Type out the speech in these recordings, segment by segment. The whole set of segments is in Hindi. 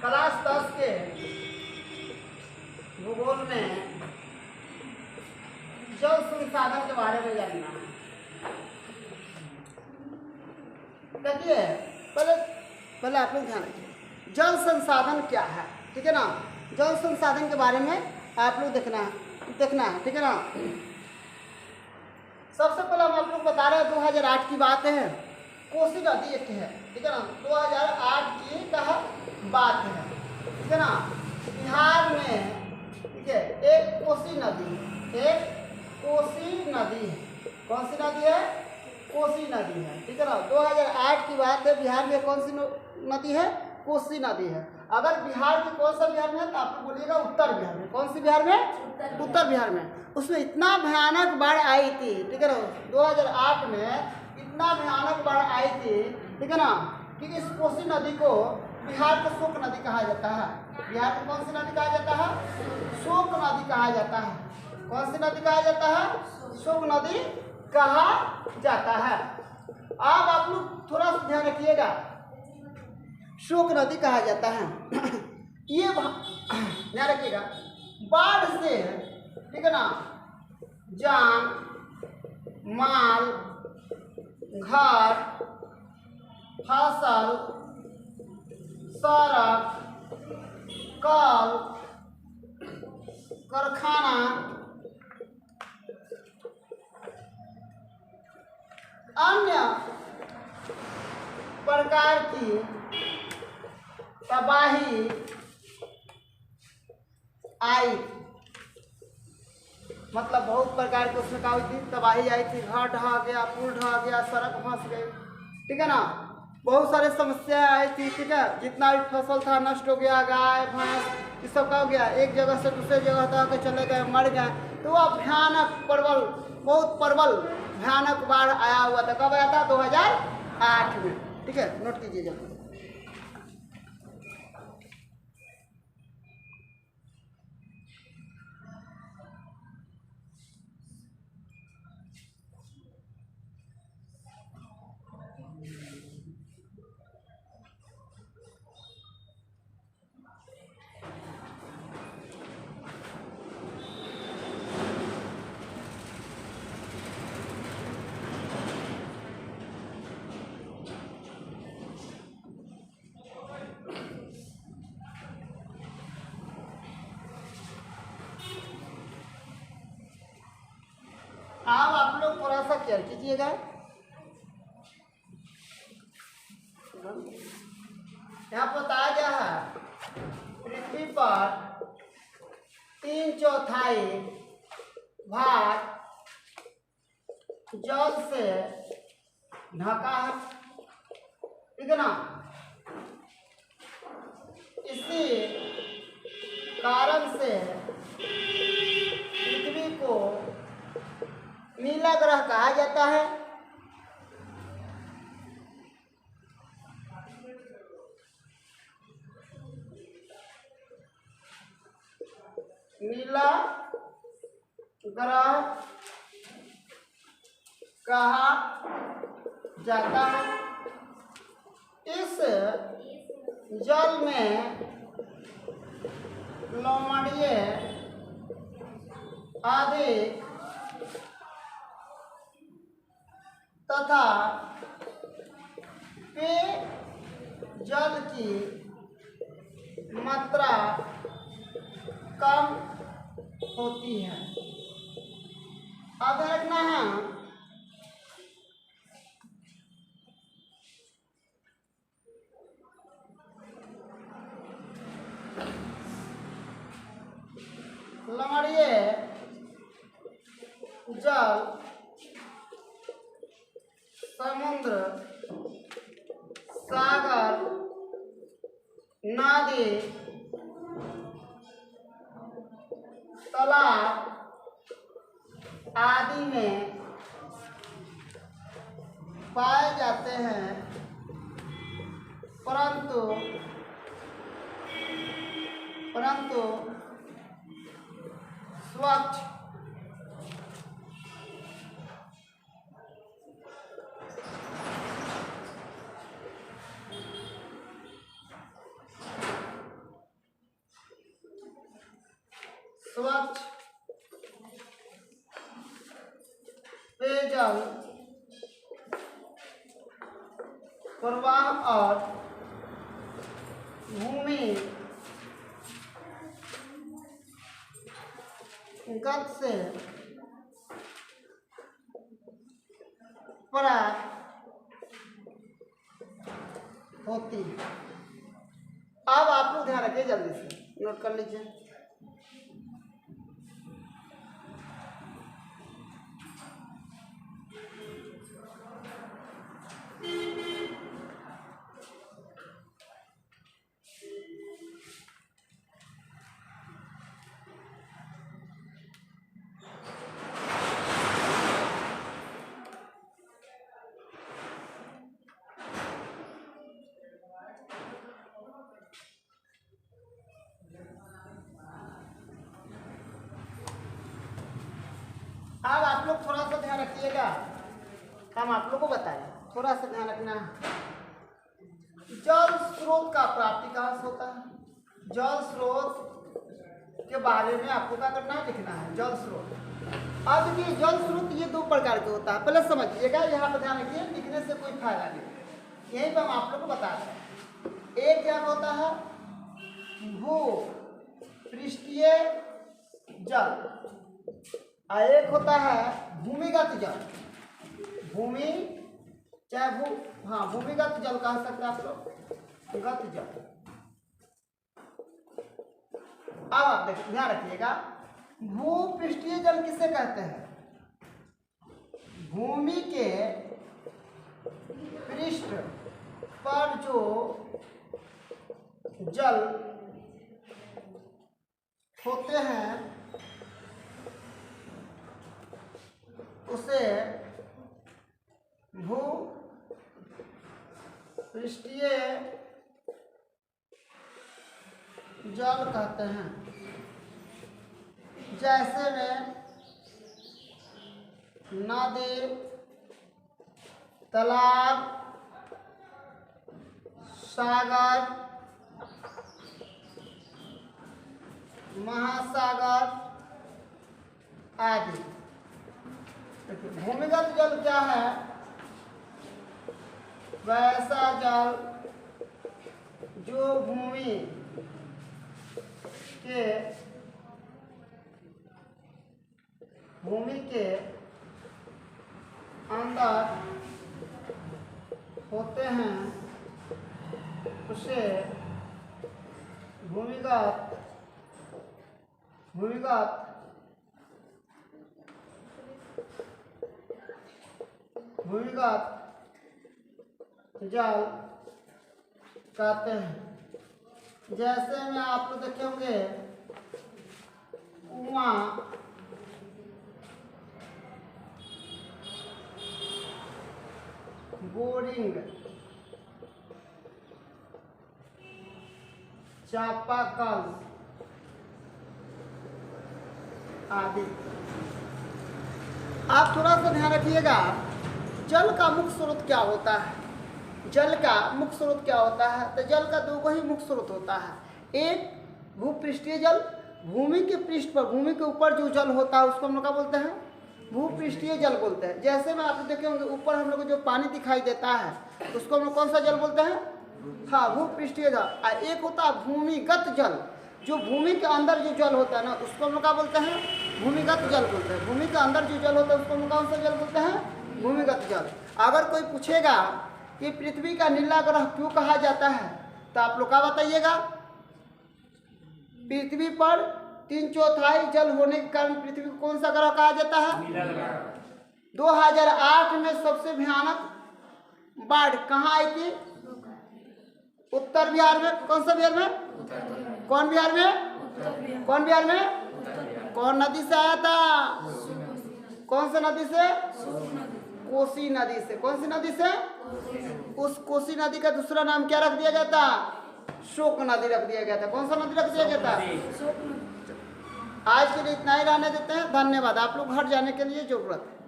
क्लास 10 के भूगोल में जल संसाधन के बारे में जानना है। देखिए पहले आप लोग ध्यान रखिए, जल संसाधन क्या है, ठीक है ना। जल संसाधन के बारे में आप लोग देखना है, ठीक है ना। सबसे पहले हम आप लोग बता रहे हैं 2008 की बात है, कोसी नदी एक है, ठीक है ना। 2008 की कहा बात है, ठीक है ना। बिहार में, ठीक है, एक कोसी नदी है। कौन सी नदी है? कोसी नदी है, ठीक है ना। 2008 की बात है, बिहार में कौन सी नदी है? कोसी नदी है। अगर बिहार के कौन सा बिहार में है तो आप लोग बोलिएगा उत्तर बिहार में। कौन सी बिहार में? उत्तर बिहार में। उसमें इतना भयानक बाढ़ आई थी, ठीक है ना। 2008 में इतना भयानक बाढ़ आई थी, ठीक है ना, कि इस कोसी नदी को बिहार का शोक नदी कहा जाता है। बिहार की कौन सी नदी कहा जाता है? शोक नदी कहा जाता है। कौन सी नदी कहा जाता है? शोक नदी कहा जाता है। अब आप लोग थोड़ा सा ध्यान रखिएगा, शोक नदी कहा जाता है। ये ध्यान रखिएगा, बाढ़ से, ठीक है ना, जान माल, घर, फसल, सड़क, कल कारखाना, अन्य प्रकार की तबाही आई। मतलब बहुत प्रकार की उसमें क्या हुई थी? तबाही आई थी। घर ढह गया, पुल ढह गया, सड़क फंस गई, ठीक है ना। बहुत सारे समस्या आई थी, ठीक है। जितना भी फसल था नष्ट हो गया, गाय भैंस ये सब का हो गया, एक जगह से दूसरे जगह तक चले गए, मर गए। तो वह भयानक बहुत प्रबल भयानक बाढ़ आया हुआ था। कब आया था? 2008 में, ठीक है, नोट कीजिएगा। अब आप लोग थोड़ा सा केयर कीजिएगा। यहाँ पर बताया गया है, पृथ्वी पर 3/4 भाग जल से ढका है, ठीक है ना। इसी कारण से पृथ्वी को नीला ग्रह कहा जाता है। नीला ग्रह कहा जाता है। इस जल में लवणीय आदि तथा पेय जल की मात्रा कम होती है। अब रखना है, लवणीय जल समुद्र, सागर, नदी, तालाब आदि में पाए जाते हैं, परंतु स्वच्छ स्वच्छ पेयजल प्रवाह और भूमि गत से प्राप्त होती है। अब आप लोग ध्यान रखिए, जल्दी से नोट कर लीजिए। अब आप लोग थोड़ा सा ध्यान रखिएगा, हम आप लोग को बताएं, थोड़ा सा ध्यान रखना है। जल स्रोत का प्राप्ति कहाँ से होता है? जल स्रोत के बारे में आपको क्या करना है, लिखना है जल स्रोत। अब देखिए जल स्रोत ये दो प्रकार के होता है, पहले समझिएगा, यहाँ पर ध्यान रखिए, लिखने से कोई फायदा नहीं, यहीं पर हम आप लोग को बता रहे हैं। एक क्या होता है, भू पृष्ठीय जल, और एक होता है भूमिगत जल। भूमि चाहे भूमिगत जल कह सकते हैं आप लोग, गत जल। अब आप देखिए, ध्यान रखिएगा, भूपृष्ठीय जल किसे कहते हैं? भूमि के पृष्ठ पर जो जल होते हैं उसे भूपृष्ठीय जल कहते हैं। जैसे में नदी, तालाब, सागर, महासागर आदि। भूमिगत जल क्या है? वैसा जल जो भूमि के अंदर होते हैं उसे भूमिगत जल कहते हैं। जैसे में आप लोग देखे होंगे कुआं, बोरिंग, चापाकल आदि। आप थोड़ा सा ध्यान रखिएगा, जल का मुख्य स्रोत क्या होता है? जल का मुख्य स्रोत क्या होता है? तो जल का दो ही मुख्य स्रोत होता है। एक भूपृष्ठीय जल, भूमि के पृष्ठ पर, भूमि के ऊपर जो जल होता है उसको हम लोग क्या बोलते हैं? भूपृष्ठीय जल बोलते हैं। जैसे में आप देखे होंगे ऊपर हम लोग को जो पानी दिखाई देता है उसको हम लोग कौन सा जल बोलते हैं? हाँ, भूपृष्ठीय जल। और एक होता है भूमिगत जल, जो भूमि के अंदर जो जल होता है ना उसको हम लोग क्या बोलते हैं? भूमिगत जल बोलते हैं। भूमि के अंदर जो जल होता है उसको हम लोग कौन सा जल बोलते हैं? भूमिगत जल। अगर कोई पूछेगा कि पृथ्वी का नीला ग्रह क्यों कहा जाता है, तो आप लोग क्या बताइएगा? पृथ्वी पर 3/4 जल होने के कारण पृथ्वी को कौन सा ग्रह कहा जाता है? 2008 में सबसे भयानक बाढ़ कहाँ आई थी? उत्तर बिहार में। कौन सा बिहार में? कौन बिहार में? कौन बिहार में? कौन नदी से आया था? कौन सा नदी से? कोसी नदी से। कौन सी नदी से? उस कोसी नदी का दूसरा नाम क्या रख दिया गया था? शोक नदी रख दिया गया था। कौन सा नदी रख दिया गया था? आज के लिए इतना ही रहने देते हैं। धन्यवाद। आप लोग घर जाने के लिए जरूरत है।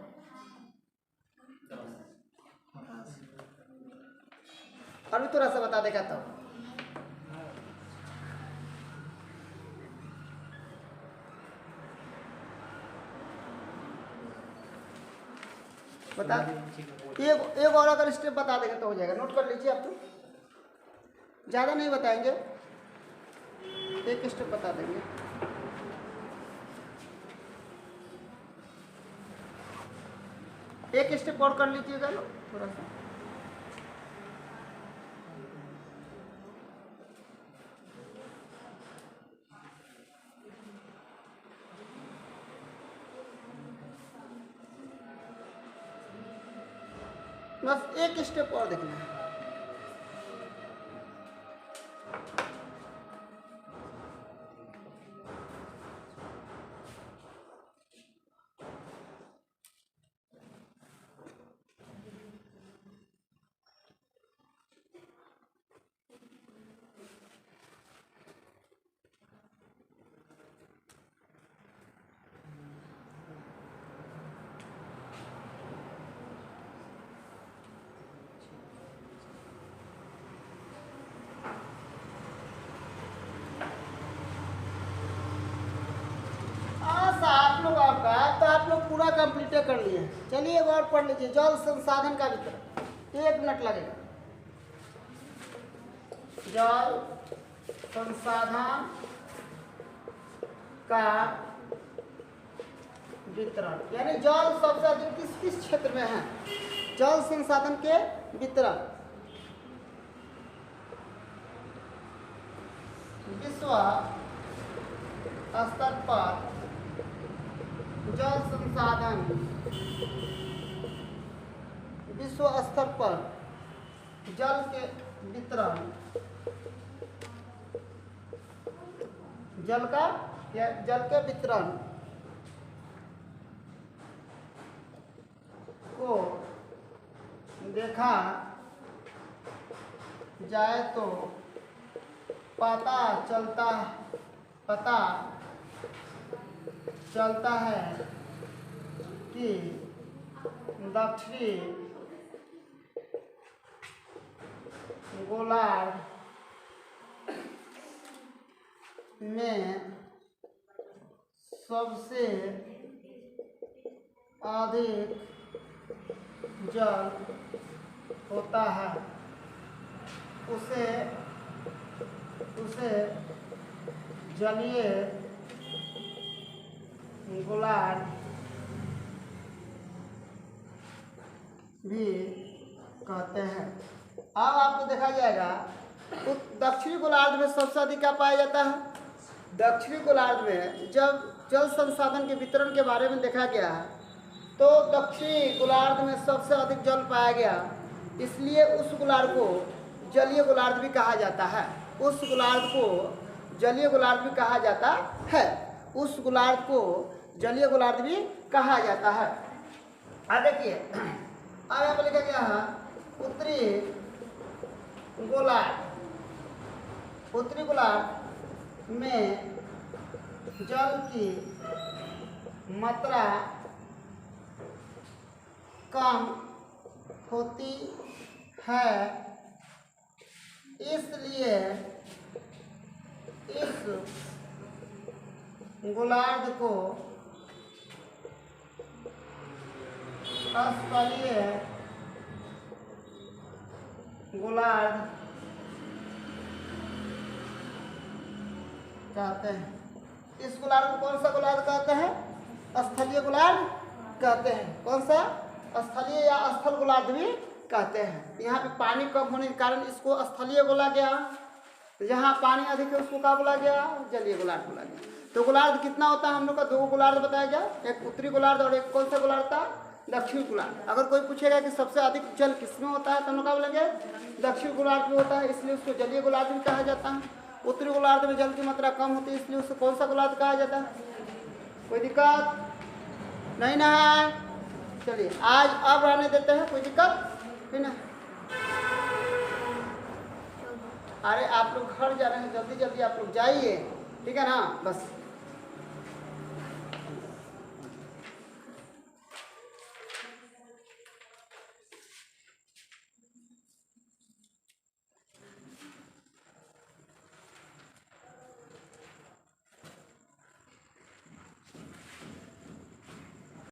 अभी थोड़ा सा बता देगा तो। बता एक और अगर स्टेप बता देंगे तो हो जाएगा। नोट कर लीजिए आप लोग, ज़्यादा नहीं बताएंगे, एक स्टेप बता देंगे। एक स्टेप और कर लीजिएगा लोग थोड़ा सा। बस एक स्टेप और देखना है। तो आप लोग पूरा कंप्लीट कर लिए। चलिए एक और पढ़ लीजिए, जल संसाधन का वितरण, 1 मिनट लगेगा। जल संसाधन का वितरण, यानी जल सबसे अधिक किस किस क्षेत्र में है। जल संसाधन के वितरण विश्व स्तर पर जल संसाधन विश्व स्तर पर जल के वितरण, जल का या जल के वितरण को देखा जाए तो पता चलता है कि दक्षिणी गोलार्ध में सबसे अधिक जल होता है। उसे जलीय गोलार्ध भी कहते हैं। अब आपको देखा जाएगा तो दक्षिणी गोलार्ध में सबसे अधिक क्या पाया जाता है। दक्षिणी गोलार्ध में जब जल संसाधन के वितरण के बारे में देखा गया तो दक्षिणी गोलार्ध में सबसे अधिक जल पाया गया, इसलिए उस गोलार्ध को जलीय गोलार्ध भी कहा जाता है। उस गोलार्ध को जलीय गोलार्ध भी कहा जाता है। उस गोलार्ध को जलीय गोलार्ध भी कहा जाता है। अब देखिए, अब यहाँ पर लिखा गया है उत्तरी गोलार्ध। उत्तरी गोलार्ध में जल की मात्रा कम होती है, इसलिए इस गोलार्ध को स्थलीय गोलार्ध कहते हैं। इस गोलार्ध को कौन सा गोलार्ध कहते हैं? स्थलीय गोलार्ध कहते हैं। कौन सा? स्थलीय या स्थल गोलार्ध भी कहते हैं। यहाँ पे पानी कम होने के कारण इसको स्थलीय बोला गया, जहाँ पानी अधिक है उसको क्या बोला गया? जलीय गोलार्ध बोला गया। तो गोलार्ध कितना होता है? हम लोग का 2 गोलार्ध बताया गया, एक उत्तरी गोलार्ध और एक कौन सा गोलार्ध था? दक्षिणी गोलार्ध। अगर कोई पूछेगा कि सबसे अधिक जल किसमें होता है तो हम लोग क्या बोलेंगे? दक्षिणी गोलार्ध में होता है, इसलिए उसको जलीय गोलार्ध भी कहा जाता है। उत्तरी गोलार्ध में जल की मात्रा कम होती है, इसलिए उसको कौन सा गोलार्ध कहा जाता है? कोई दिक्कत नहीं ना है? चलिए आज अब रहने देते हैं, कोई दिक्कत नहीं ना। अरे आप लोग घर जा रहे हैं, जल्दी जल्दी आप लोग जाइए, ठीक है ना? बस